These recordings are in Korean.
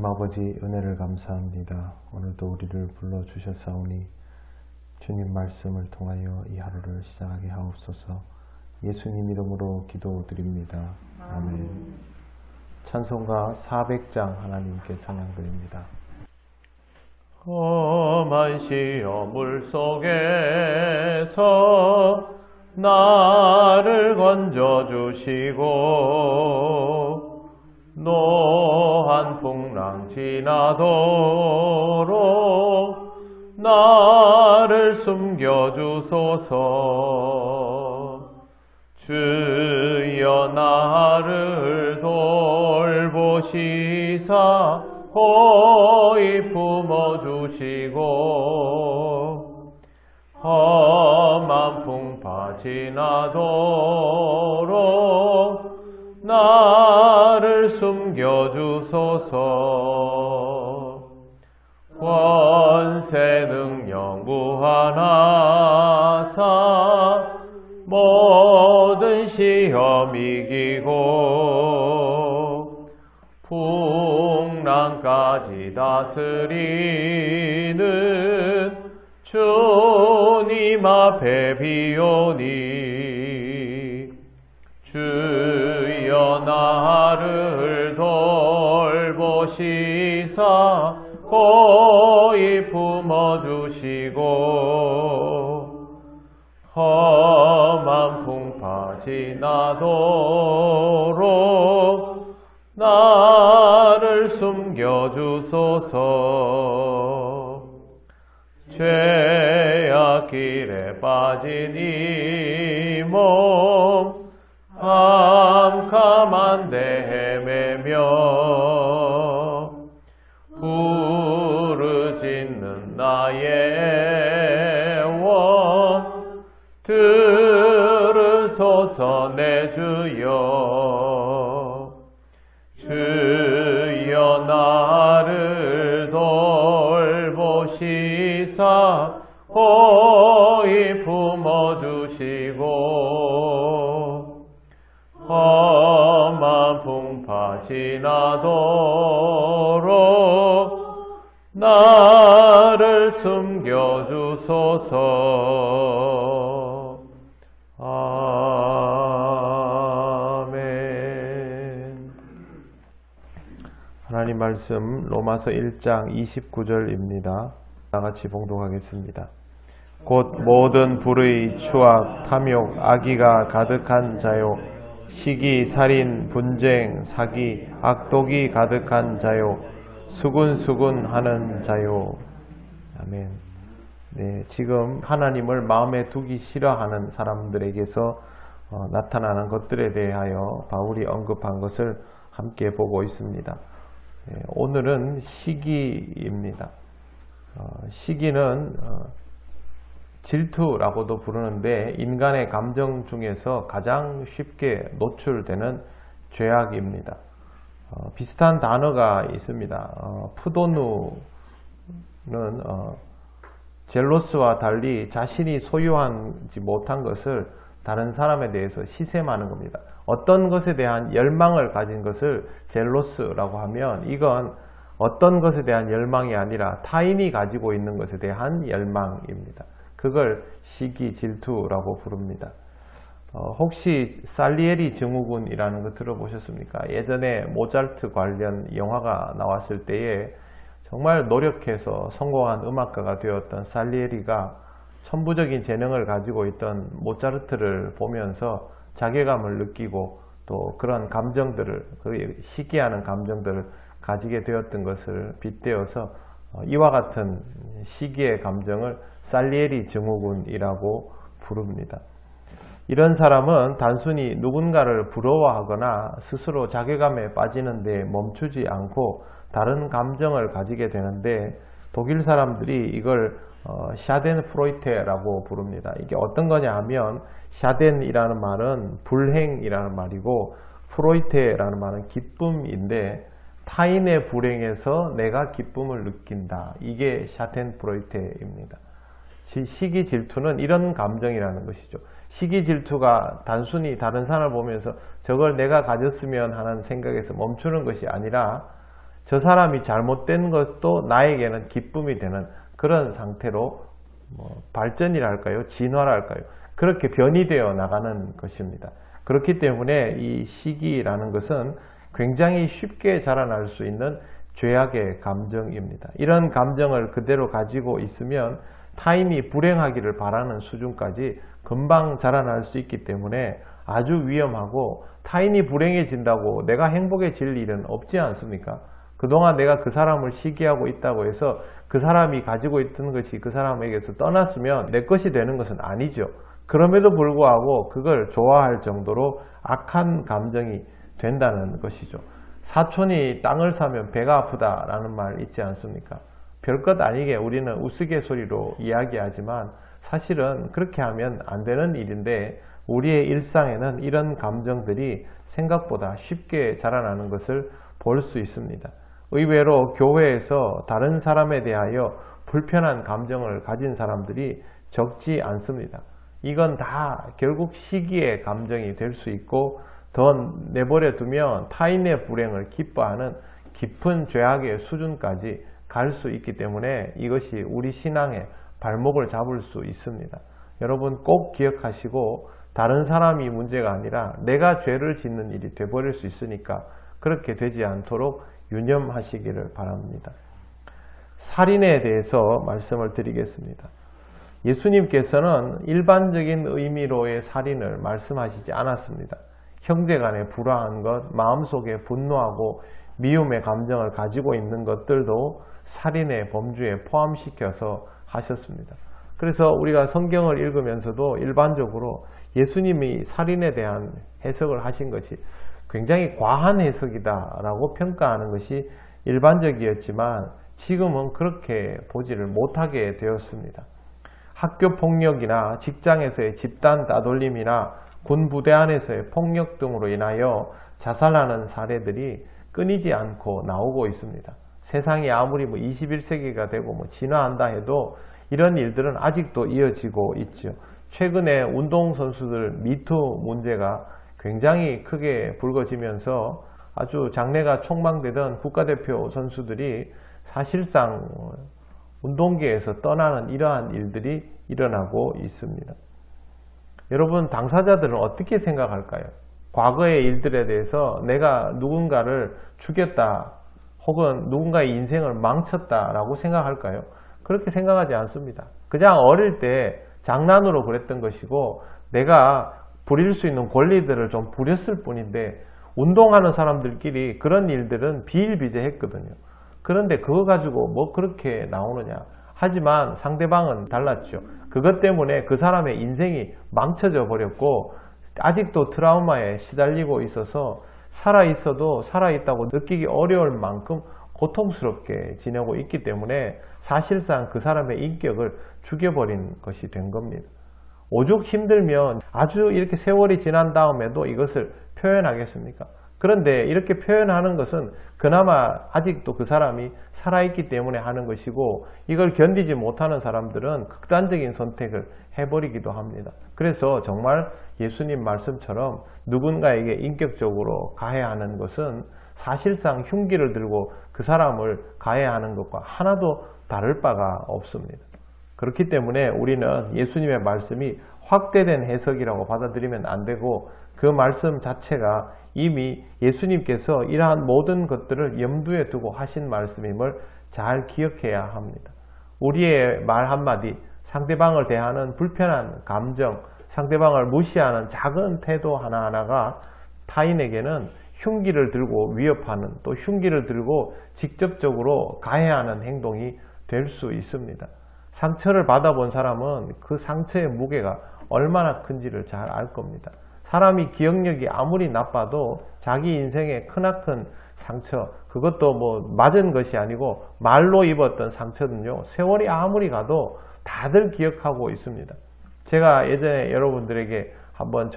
하나님 아버지 은혜를 감사합니다. 오늘도 우리를 불러주셨사오니 주님 말씀을 통하여 이 하루를 시작하게 하옵소서. 예수님 이름으로 기도드립니다. 아멘. 찬송가 400장 하나님께 찬양드립니다. 험한 시험 물속에서 나를 건져주시고 노한 풍랑 지나도록 나를 숨겨주소서. 주여 나를 돌보시사 호히 품어주시고 험한 풍파 지나도록 나를 숨겨주소서. 권세 능력 무한하사 모든 시험 이기고 풍랑까지 다스리는 주님 앞에 비오니 주여 나를 돌보시사 호히 품어주시고 험한 풍파 지나도록 나를 숨겨주소서. 죄악 길에 빠진 이 몸 캄캄한 데 헤매며 부르짖는 나의 원 들으소서. 내 주여 주여 나를 돌보시사 호히 품어주시고 험한 풍파 지나도록 나를 숨겨주소서. 아멘. 하나님 말씀 로마서 1장 29절입니다. 다같이 봉독하겠습니다. 곧 모든 불의, 추악, 탐욕, 악의가 가득한 자요 시기, 살인, 분쟁, 사기, 악독이 가득한 자요 수군수군하는 자요. 아멘. 네, 지금 하나님을 마음에 두기 싫어하는 사람들에게서 나타나는 것들에 대하여 바울이 언급한 것을 함께 보고 있습니다. 네, 오늘은 시기입니다. 시기는 질투라고도 부르는데 인간의 감정 중에서 가장 쉽게 노출되는 죄악입니다. 비슷한 단어가 있습니다. 푸도누는 젤로스와 달리 자신이 소유하지 못한 것을 다른 사람에 대해서 시샘하는 겁니다. 어떤 것에 대한 열망을 가진 것을 젤로스라고 하면 이건 어떤 것에 대한 열망이 아니라 타인이 가지고 있는 것에 대한 열망입니다. 그걸 시기, 질투라고 부릅니다. 혹시 살리에리 증후군이라는 거 들어보셨습니까? 예전에 모차르트 관련 영화가 나왔을 때에 정말 노력해서 성공한 음악가가 되었던 살리에리가 천부적인 재능을 가지고 있던 모차르트를 보면서 자괴감을 느끼고 또 그런 감정들을, 시기하는 감정들을 가지게 되었던 것을 빗대어서 이와 같은 시기의 감정을 살리에리 증후군이라고 부릅니다. 이런 사람은 단순히 누군가를 부러워하거나 스스로 자괴감에 빠지는 데 멈추지 않고 다른 감정을 가지게 되는데 독일 사람들이 이걸 샤덴프로이테라고 부릅니다. 이게 어떤 거냐 하면 샤덴이라는 말은 불행이라는 말이고 프로이테라는 말은 기쁨인데 타인의 불행에서 내가 기쁨을 느낀다. 이게 샤텐프로이테입니다. 시기 질투는 이런 감정이라는 것이죠. 시기 질투가 단순히 다른 사람을 보면서 저걸 내가 가졌으면 하는 생각에서 멈추는 것이 아니라 저 사람이 잘못된 것도 나에게는 기쁨이 되는 그런 상태로 발전이랄까요? 진화랄까요? 그렇게 변이 되어 나가는 것입니다. 그렇기 때문에 이 시기라는 것은 굉장히 쉽게 자라날 수 있는 죄악의 감정입니다. 이런 감정을 그대로 가지고 있으면 타인이 불행하기를 바라는 수준까지 금방 자라날 수 있기 때문에 아주 위험하고, 타인이 불행해진다고 내가 행복해질 일은 없지 않습니까? 그동안 내가 그 사람을 시기하고 있다고 해서 그 사람이 가지고 있던 것이 그 사람에게서 떠났으면 내 것이 되는 것은 아니죠. 그럼에도 불구하고 그걸 좋아할 정도로 악한 감정이 된다는 것이죠. 사촌이 땅을 사면 배가 아프다라는 말 있지 않습니까? 별것 아니게 우리는 우스갯소리로 이야기하지만 사실은 그렇게 하면 안 되는 일인데, 우리의 일상에는 이런 감정들이 생각보다 쉽게 자라나는 것을 볼 수 있습니다. 의외로 교회에서 다른 사람에 대하여 불편한 감정을 가진 사람들이 적지 않습니다. 이건 다 결국 시기의 감정이 될 수 있고, 더 내버려 두면 타인의 불행을 기뻐하는 깊은 죄악의 수준까지 갈 수 있기 때문에 이것이 우리 신앙의 발목을 잡을 수 있습니다. 여러분 꼭 기억하시고, 다른 사람이 문제가 아니라 내가 죄를 짓는 일이 되어버릴 수 있으니까 그렇게 되지 않도록 유념하시기를 바랍니다. 살인에 대해서 말씀을 드리겠습니다. 예수님께서는 일반적인 의미로의 살인을 말씀하시지 않았습니다. 형제간의 불화한 것, 마음속에 분노하고 미움의 감정을 가지고 있는 것들도 살인의 범주에 포함시켜서 하셨습니다. 그래서 우리가 성경을 읽으면서도 일반적으로 예수님이 살인에 대한 해석을 하신 것이 굉장히 과한 해석이다 라고 평가하는 것이 일반적이었지만, 지금은 그렇게 보지를 못하게 되었습니다. 학교 폭력이나 직장에서의 집단 따돌림이나 군 부대 안에서의 폭력 등으로 인하여 자살하는 사례들이 끊이지 않고 나오고 있습니다. 세상이 아무리 21세기가 되고 진화한다 해도 이런 일들은 아직도 이어지고 있죠. 최근에 운동선수들 미투 문제가 굉장히 크게 불거지면서 아주 장래가 촉망되던 국가대표 선수들이 사실상 운동계에서 떠나는 이러한 일들이 일어나고 있습니다. 여러분, 당사자들은 어떻게 생각할까요? 과거의 일들에 대해서 내가 누군가를 죽였다 혹은 누군가의 인생을 망쳤다라고 생각할까요? 그렇게 생각하지 않습니다. 그냥 어릴 때 장난으로 그랬던 것이고, 내가 부릴 수 있는 권리들을 좀 부렸을 뿐인데, 운동하는 사람들끼리 그런 일들은 비일비재했거든요. 그런데 그거 가지고 뭐 그렇게 나오느냐. 하지만 상대방은 달랐죠. 그것 때문에 그 사람의 인생이 망쳐져 버렸고 아직도 트라우마에 시달리고 있어서 살아있어도 살아있다고 느끼기 어려울 만큼 고통스럽게 지내고 있기 때문에 사실상 그 사람의 인격을 죽여버린 것이 된 겁니다. 오죽 힘들면 아주 이렇게 세월이 지난 다음에도 이것을 표현하겠습니까? 그런데 이렇게 표현하는 것은 그나마 아직도 그 사람이 살아있기 때문에 하는 것이고, 이걸 견디지 못하는 사람들은 극단적인 선택을 해버리기도 합니다. 그래서 정말 예수님 말씀처럼 누군가에게 인격적으로 가해하는 것은 사실상 흉기를 들고 그 사람을 가해하는 것과 하나도 다를 바가 없습니다. 그렇기 때문에 우리는 예수님의 말씀이 확대된 해석이라고 받아들이면 안 되고, 그 말씀 자체가 이미 예수님께서 이러한 모든 것들을 염두에 두고 하신 말씀임을 잘 기억해야 합니다. 우리의 말 한마디, 상대방을 대하는 불편한 감정, 상대방을 무시하는 작은 태도 하나하나가 타인에게는 흉기를 들고 위협하는, 또 흉기를 들고 직접적으로 가해하는 행동이 될 수 있습니다. 상처를 받아본 사람은 그 상처의 무게가 얼마나 큰지를 잘 알 겁니다. 사람이 기억력이 아무리 나빠도 자기 인생의 크나큰 상처, 그것도 뭐 맞은 것이 아니고 말로 입었던 상처는요, 세월이 아무리 가도 다들 기억하고 있습니다. 제가 예전에 여러분들에게 한번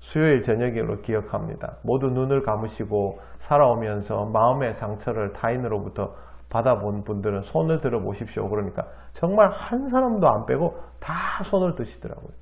수요일 저녁으로 기억합니다. 모두 눈을 감으시고 살아오면서 마음의 상처를 타인으로부터 받아본 분들은 손을 들어 보십시오. 그러니까 정말 한 사람도 안 빼고 다 손을 드시더라고요.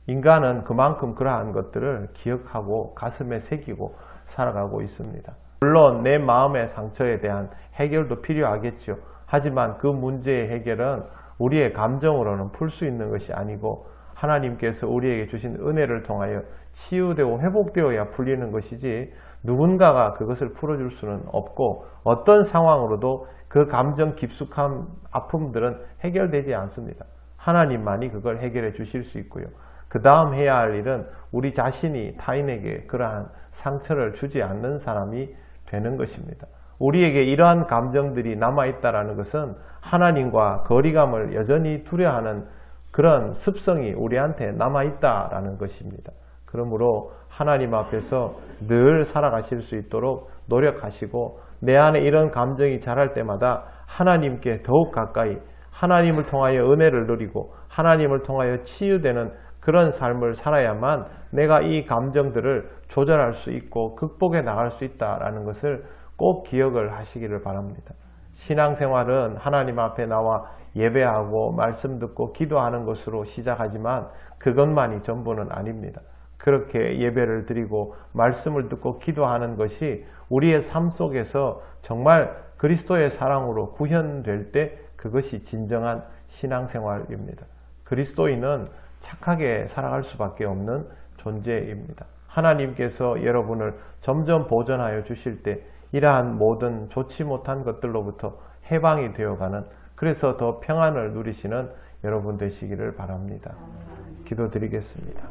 인간은 그만큼 그러한 것들을 기억하고 가슴에 새기고 살아가고 있습니다. 물론 내 마음의 상처에 대한 해결도 필요하겠죠. 하지만 그 문제의 해결은 우리의 감정으로는 풀 수 있는 것이 아니고 하나님께서 우리에게 주신 은혜를 통하여 치유되고 회복되어야 풀리는 것이지 누군가가 그것을 풀어줄 수는 없고 어떤 상황으로도 그 감정 깊숙한 아픔들은 해결되지 않습니다. 하나님만이 그걸 해결해 주실 수 있고요. 그 다음 해야 할 일은 우리 자신이 타인에게 그러한 상처를 주지 않는 사람이 되는 것입니다. 우리에게 이러한 감정들이 남아있다는 것은 하나님과 거리감을 여전히 두려워하는 그런 습성이 우리한테 남아있다라는 것입니다. 그러므로 하나님 앞에서 늘 살아가실 수 있도록 노력하시고 내 안에 이런 감정이 자랄 때마다 하나님께 더욱 가까이 하나님을 통하여 은혜를 누리고 하나님을 통하여 치유되는 그런 삶을 살아야만 내가 이 감정들을 조절할 수 있고 극복해 나갈 수 있다는 것을 꼭 기억을 하시기를 바랍니다. 신앙생활은 하나님 앞에 나와 예배하고 말씀 듣고 기도하는 것으로 시작하지만 그것만이 전부는 아닙니다. 그렇게 예배를 드리고 말씀을 듣고 기도하는 것이 우리의 삶 속에서 정말 그리스도의 사랑으로 구현될 때 그것이 진정한 신앙생활입니다. 그리스도인은 착하게 살아갈 수밖에 없는 존재입니다. 하나님께서 여러분을 점점 보존하여 주실 때 이러한 모든 좋지 못한 것들로부터 해방이 되어가는 그래서 더 평안을 누리시는 여러분 되시기를 바랍니다. 기도드리겠습니다.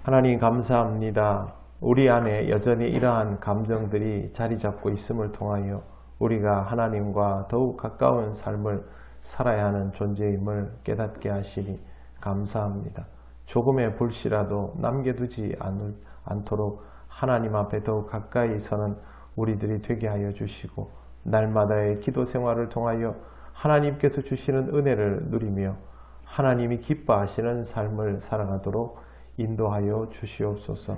하나님 감사합니다. 우리 안에 여전히 이러한 감정들이 자리 잡고 있음을 통하여 우리가 하나님과 더욱 가까운 삶을 살아야 하는 존재임을 깨닫게 하시니 감사합니다. 조금의 불씨라도 남겨두지 않도록 하나님 앞에 더욱 가까이 서는 우리들이 되게 하여 주시고 날마다의 기도 생활을 통하여 하나님께서 주시는 은혜를 누리며 하나님이 기뻐하시는 삶을 살아가도록 인도하여 주시옵소서.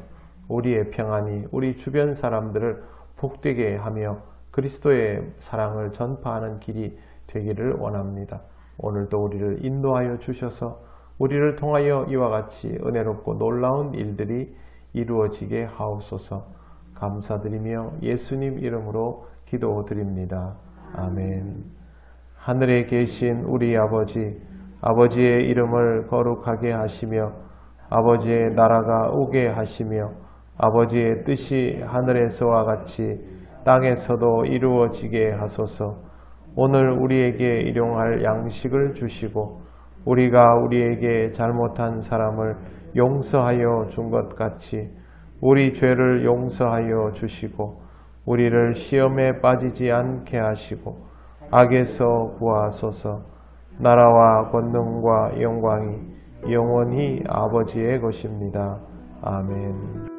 우리의 평안이 우리 주변 사람들을 복되게 하며 그리스도의 사랑을 전파하는 길이 되기를 원합니다. 오늘도 우리를 인도하여 주셔서 우리를 통하여 이와 같이 은혜롭고 놀라운 일들이 이루어지게 하옵소서. 감사드리며 예수님 이름으로 기도드립니다. 아멘. 하늘에 계신 우리 아버지, 아버지의 이름을 거룩하게 하시며 아버지의 나라가 오게 하시며 아버지의 뜻이 하늘에서와 같이 땅에서도 이루어지게 하소서. 오늘 우리에게 일용할 양식을 주시고 우리가 우리에게 잘못한 사람을 용서하여 준 것 같이 우리 죄를 용서하여 주시고 우리를 시험에 빠지지 않게 하시고 악에서 구하소서. 나라와 권능과 영광이 영원히 아버지의 것입니다. 아멘.